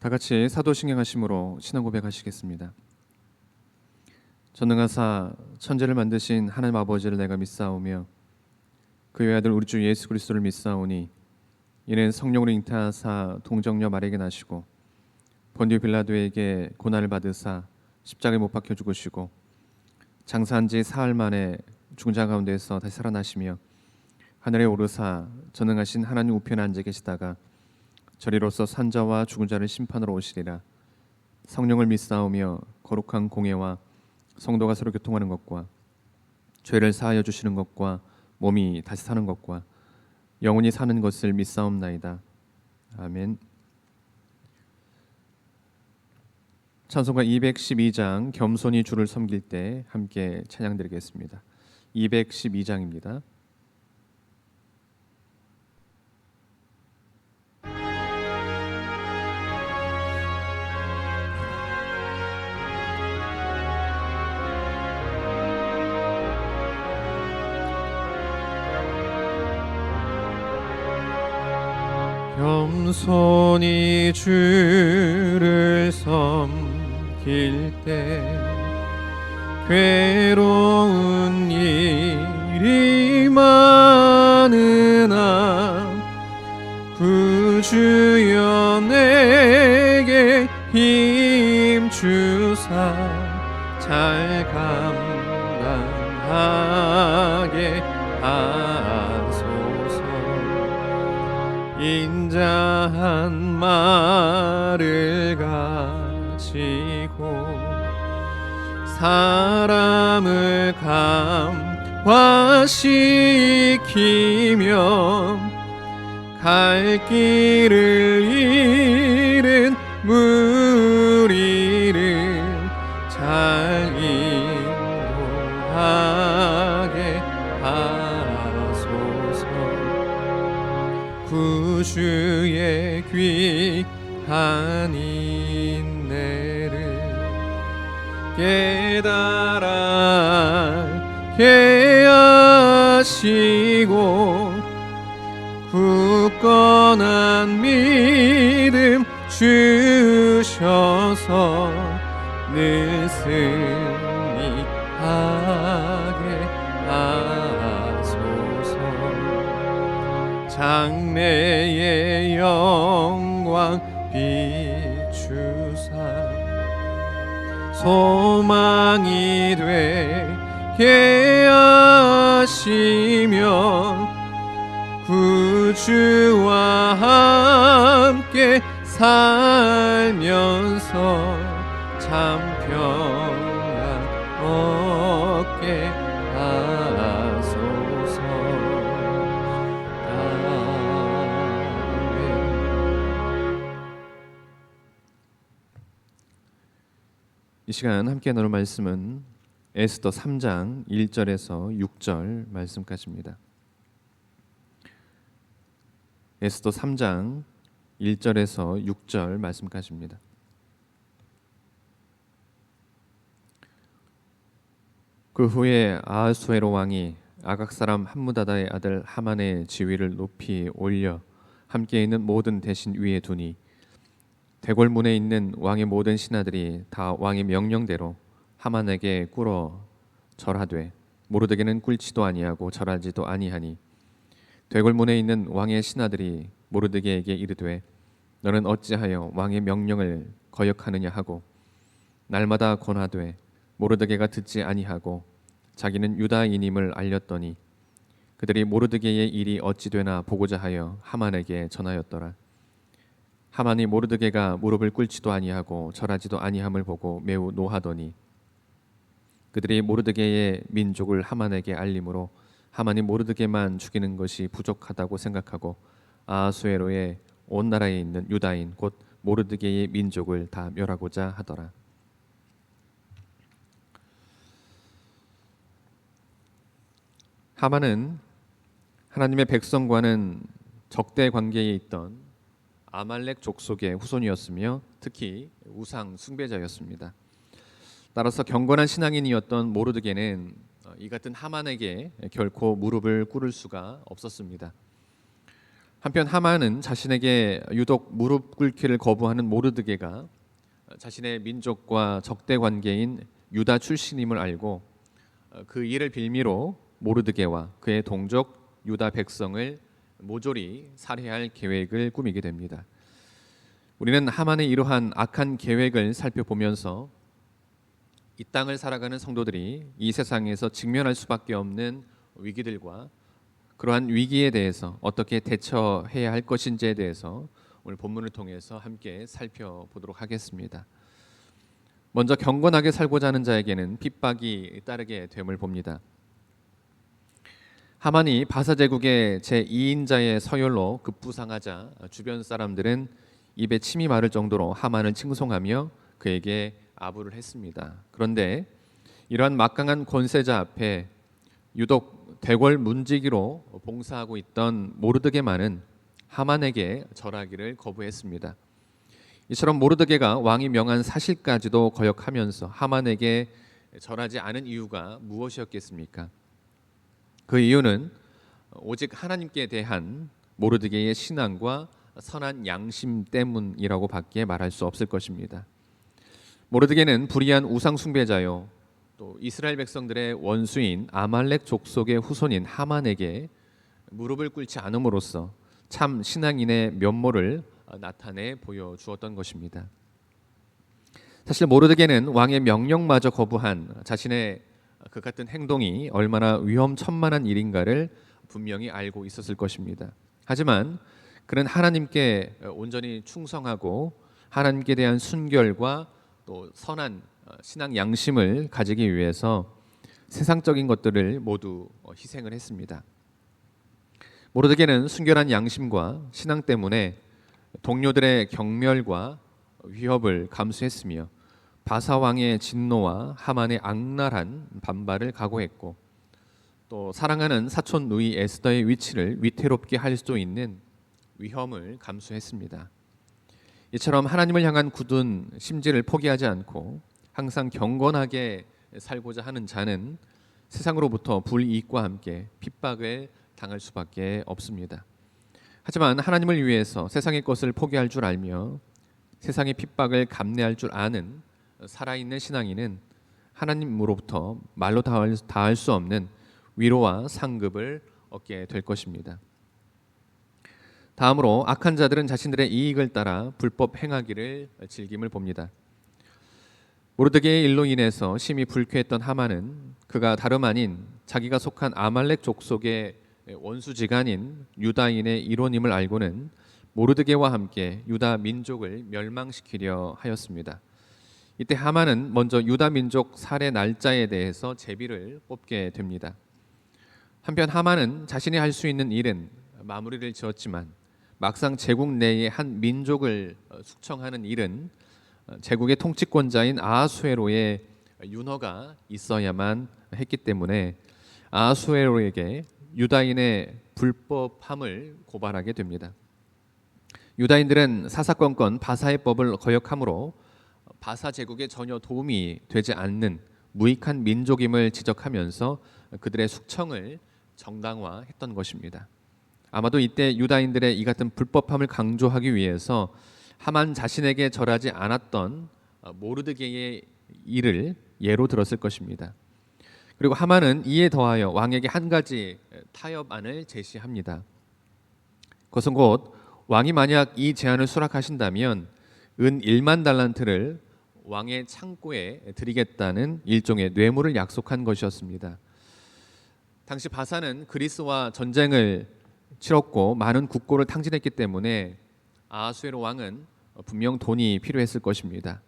다 같이 사도신경하심으로 신앙 고백하시겠습니다. 전능하사 천지를 만드신 하나님 아버지를 내가 믿사오며 그의 아들 우리 주 예수 그리스도를 믿사오니 이는 성령으로 잉태하사 동정녀 마리아에게 나시고 본디오 빌라도에게 고난을 받으사 십자가에 못 박혀 죽으시고 장사한 지 사흘 만에 죽은 자 가운데서 다시 살아나시며 하늘에 오르사 전능하신 하나님 우편에 앉아 계시다가 저리로서 산자와 죽은 자를 심판하러 오시리라. 성령을 믿사오며 거룩한 공예와 성도가 서로 교통하는 것과 죄를 사하여 주시는 것과 몸이 다시 사는 것과 영원히 사는 것을 믿사옵나이다. 아멘. 찬송가 212장 겸손히 주를 섬길 때 함께 찬양드리겠습니다. 212장입니다. 겸손히 주를 섬길 때 괴로운 일이 많으나 구주여 내게 힘 주사 잘 감당하게 하소서. 인자한 말을 가지고 사람을 감화시키며 갈 길을 잃은 무리를 잘 인도하게 하소서. 구주의 귀한 인내를 깨달게 하시고 굳건한 믿음 주셔서 늘 승리하게 하소서. 장래의 영광 비추사 소망이 되게 하시며 구주와 함께 살면서 참 평안 얻게 하소서. 이 시간 함께 나눌 말씀은 에스더 3장 1절에서 6절 말씀까지입니다. 에스더 3장 1절에서 6절 말씀까지입니다. 그 후에 아하수에로 왕이 아각 사람 함무다다의 아들 하만의 지위를 높이 올려 함께 있는 모든 대신 위에 두니 대궐문에 있는 왕의 모든 신하들이 다 왕의 명령대로 하만에게 꿇어 절하되 모르드게는 꿇지도 아니하고 절하지도 아니하니 대궐문에 있는 왕의 신하들이 모르드게에게 이르되 너는 어찌하여 왕의 명령을 거역하느냐 하고 날마다 권하되 모르드게가 듣지 아니하고 자기는 유다인임을 알렸더니 그들이 모르드게의 일이 어찌 되나 보고자 하여 하만에게 전하였더라. 하만이 모르드게가 무릎을 꿇지도 아니하고 절하지도 아니함을 보고 매우 노하더니 그들이 모르드게의 민족을 하만에게 알림으로 하만이 모르드게만 죽이는 것이 부족하다고 생각하고 아하수에로의 온 나라에 있는 유다인 곧 모르드게의 민족을 다 멸하고자 하더라. 하만은 하나님의 백성과는 적대 관계에 있던 아말렉 족속의 후손이었으며 특히 우상 숭배자였습니다. 따라서 경건한 신앙인이었던 모르드게는 이 같은 하만에게 결코 무릎을 꿇을 수가 없었습니다. 한편 하만은 자신에게 유독 무릎 꿇기를 거부하는 모르드게가 자신의 민족과 적대 관계인 유다 출신임을 알고 그 일을 빌미로 모르드게와 그의 동족 유다 백성을 모조리 살해할 계획을 꾸미게 됩니다. 우리는 하만의 이러한 악한 계획을 살펴보면서 이 땅을 살아가는 성도들이 이 세상에서 직면할 수밖에 없는 위기들과 그러한 위기에 대해서 어떻게 대처해야 할 것인지에 대해서 오늘 본문을 통해서 함께 살펴보도록 하겠습니다. 먼저 경건하게 살고자 하는 자에게는 핍박이 따르게 됨을 봅니다. 하만이 바사 제국의 제2인자의 서열로 급부상하자 주변 사람들은 입에 침이 마를 정도로 하만을 칭송하며 그에게 아부를 했습니다. 그런데 이러한 막강한 권세자 앞에 유독 대궐 문지기로 봉사하고 있던 모르드게만은 하만에게 절하기를 거부했습니다. 이처럼 모르드게가 왕이 명한 사실까지도 거역하면서 하만에게 절하지 않은 이유가 무엇이었겠습니까? 그 이유는 오직 하나님께 대한 모르드게의 신앙과 선한 양심 때문이라고 밖에 말할 수 없을 것입니다. 모르드게는 불의한 우상 숭배자요, 또 이스라엘 백성들의 원수인 아말렉 족속의 후손인 하만에게 무릎을 꿇지 않음으로써 참 신앙인의 면모를 나타내 보여주었던 것입니다. 사실 모르드게는 왕의 명령마저 거부한 자신의 그 같은 행동이 얼마나 위험천만한 일인가를 분명히 알고 있었을 것입니다. 하지만 그는 하나님께 온전히 충성하고 하나님께 대한 순결과 또 선한 신앙 양심을 가지기 위해서 세상적인 것들을 모두 희생을 했습니다. 모르드게는 순결한 양심과 신앙 때문에 동료들의 경멸과 위협을 감수했으며 바사 왕의 진노와 하만의 악랄한 반발을 각오했고 또 사랑하는 사촌 누이 에스더의 위치를 위태롭게 할 수 있는 위험을 감수했습니다. 이처럼 하나님을 향한 굳은 심지를 포기하지 않고 항상 경건하게 살고자 하는 자는 세상으로부터 불이익과 함께 핍박을 당할 수밖에 없습니다. 하지만 하나님을 위해서 세상의 것을 포기할 줄 알며 세상의 핍박을 감내할 줄 아는 살아있는 신앙인은 하나님으로부터 말로 다할 수 없는 위로와 상급을 얻게 될 것입니다. 다음으로 악한 자들은 자신들의 이익을 따라 불법 행하기를 즐김을 봅니다. 모르드게의 일로 인해서 심히 불쾌했던 하만은 그가 다름 아닌 자기가 속한 아말렉 족속의 원수지간인 유다인의 일원임을 알고는 모르드게와 함께 유다 민족을 멸망시키려 하였습니다. 이때 하만은 먼저 유다 민족 살해 날짜에 대해서 제비를 뽑게 됩니다. 한편 하만은 자신이 할 수 있는 일은 마무리를 지었지만 막상 제국 내의 한 민족을 숙청하는 일은 제국의 통치권자인 아하수에로의 윤허가 있어야만 했기 때문에 아하수에로에게 유다인의 불법함을 고발하게 됩니다. 유다인들은 사사건건 바사의 법을 거역하므로 바사 제국에 전혀 도움이 되지 않는 무익한 민족임을 지적하면서 그들의 숙청을 정당화했던 것입니다. 아마도 이때 유다인들의 이 같은 불법함을 강조하기 위해서 하만 자신에게 절하지 않았던 모르드게의 일을 예로 들었을 것입니다. 그리고 하만은 이에 더하여 왕에게 한 가지 타협안을 제시합니다. 그것은 곧 왕이 만약 이 제안을 수락하신다면 은 1만 달란트를 왕의 창고에 드리겠다는 일종의 뇌물을 약속한 것이었습니다. 당시 바사는 그리스와 전쟁을 치렀고 많은 국고를 탕진했기 때문에 아하수에로 왕은 분명 돈이 필요했을 것입니다.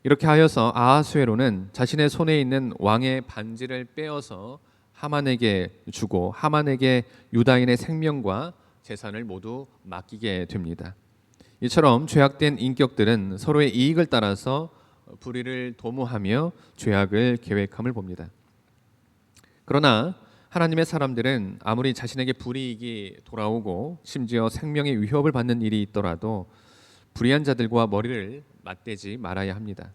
이렇게 하여서 아하수에로는 자신의 손에 있는 왕의 반지를 빼어서 하만에게 주고 하만에게 유다인의 생명과 재산을 모두 맡기게 됩니다. 이처럼 죄악된 인격들은 서로의 이익을 따라서 불의를 도모하며 죄악을 계획함을 봅니다. 그러나 하나님의 사람들은 아무리 자신에게 불이익이 돌아오고 심지어 생명의 위협을 받는 일이 있더라도 불의한 자들과 머리를 맞대지 말아야 합니다.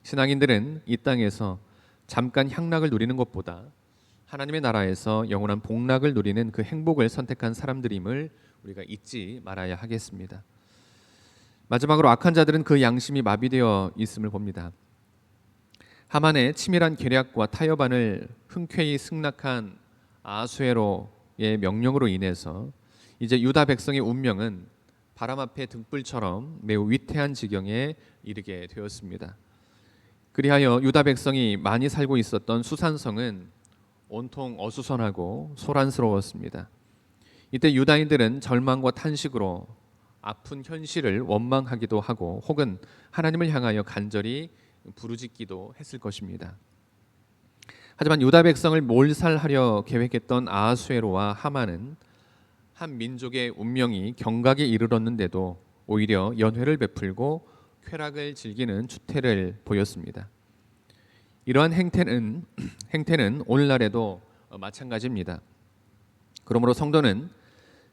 신앙인들은 이 땅에서 잠깐 향락을 누리는 것보다 하나님의 나라에서 영원한 복락을 누리는 그 행복을 선택한 사람들임을 우리가 잊지 말아야 하겠습니다. 마지막으로 악한 자들은 그 양심이 마비되어 있음을 봅니다. 하만의 치밀한 계략과 타협안을 흔쾌히 승낙한 아수에로의 명령으로 인해서 이제 유다 백성의 운명은 바람 앞에 등불처럼 매우 위태한 지경에 이르게 되었습니다. 그리하여 유다 백성이 많이 살고 있었던 수산성은 온통 어수선하고 소란스러웠습니다. 이때 유다인들은 절망과 탄식으로 아픈 현실을 원망하기도 하고 혹은 하나님을 향하여 간절히 부르짖기도 했을 것입니다. 하지만 유다 백성을 몰살하려 계획했던 아하수에로와 하만은 한 민족의 운명이 경각에 이르렀는데도 오히려 연회를 베풀고 쾌락을 즐기는 추태를 보였습니다. 이러한 행태는 오늘날에도 마찬가지입니다. 그러므로 성도는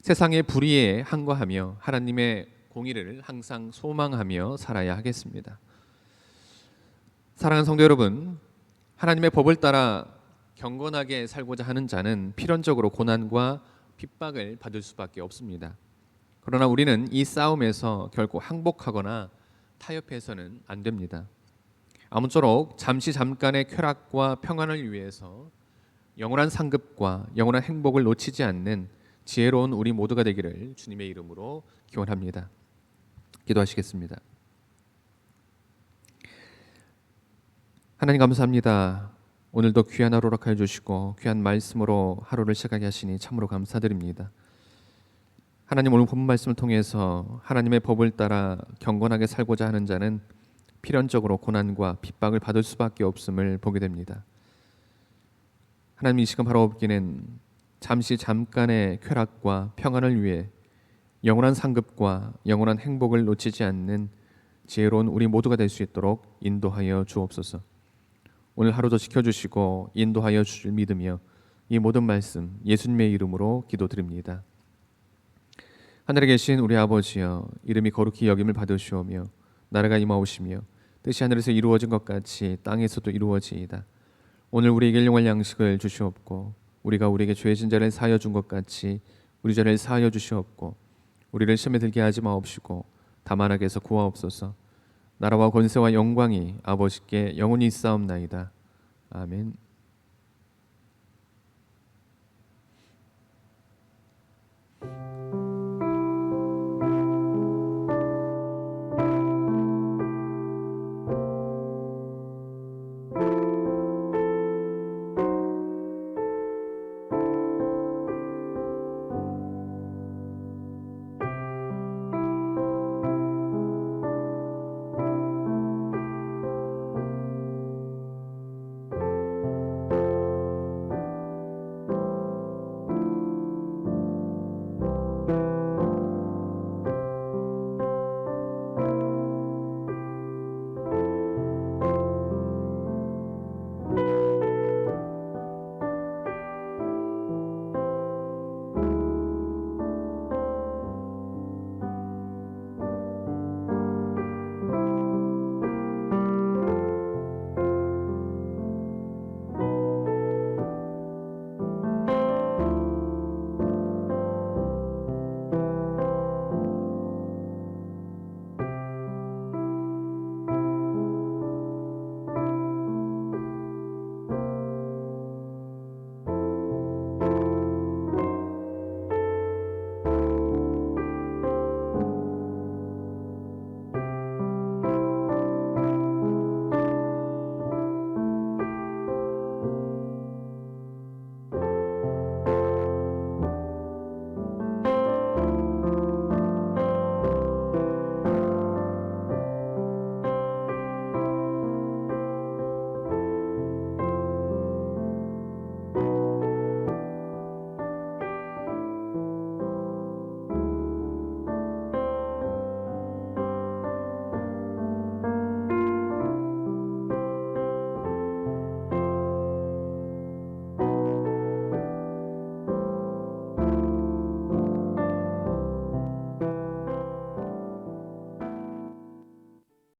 세상의 불의에 항거하며 하나님의 공의를 항상 소망하며 살아야 하겠습니다. 사랑하는 성도 여러분, 하나님의 법을 따라 경건하게 살고자 하는 자는 필연적으로 고난과 핍박을 받을 수밖에 없습니다. 그러나 우리는 이 싸움에서 결코 항복하거나 타협해서는 안 됩니다. 아무쪼록 잠깐의 쾌락과 평안을 위해서 영원한 상급과 영원한 행복을 놓치지 않는 지혜로운 우리 모두가 되기를 주님의 이름으로 기원합니다. 기도하시겠습니다. 하나님 감사합니다. 오늘도 귀한 하루 허락하여 주시고 귀한 말씀으로 하루를 시작하게 하시니 참으로 감사드립니다. 하나님, 오늘 본문 말씀을 통해서 하나님의 법을 따라 경건하게 살고자 하는 자는 필연적으로 고난과 핍박을 받을 수밖에 없음을 보게 됩니다. 하나님, 이 시간 바라옵기는 잠깐의 쾌락과 평안을 위해 영원한 상급과 영원한 행복을 놓치지 않는 지혜로운 우리 모두가 될 수 있도록 인도하여 주옵소서. 오늘 하루도 지켜주시고 인도하여 주실 믿으며 이 모든 말씀 예수님의 이름으로 기도드립니다. 하늘에 계신 우리 아버지여, 이름이 거룩히 여김을 받으시오며 나라가 임하오시며 뜻이 하늘에서 이루어진 것 같이 땅에서도 이루어지이다. 오늘 우리에게 일용할 양식을 주시옵고 우리가 우리에게 죄진 자를 사하여 준 것 같이 우리 죄를 사하여 주시옵고 우리를 시험에 들게 하지 마옵시고 다만 악에서 구하옵소서. 나라와 권세와 영광이 아버지께 영원히 있사옵나이다. 아멘.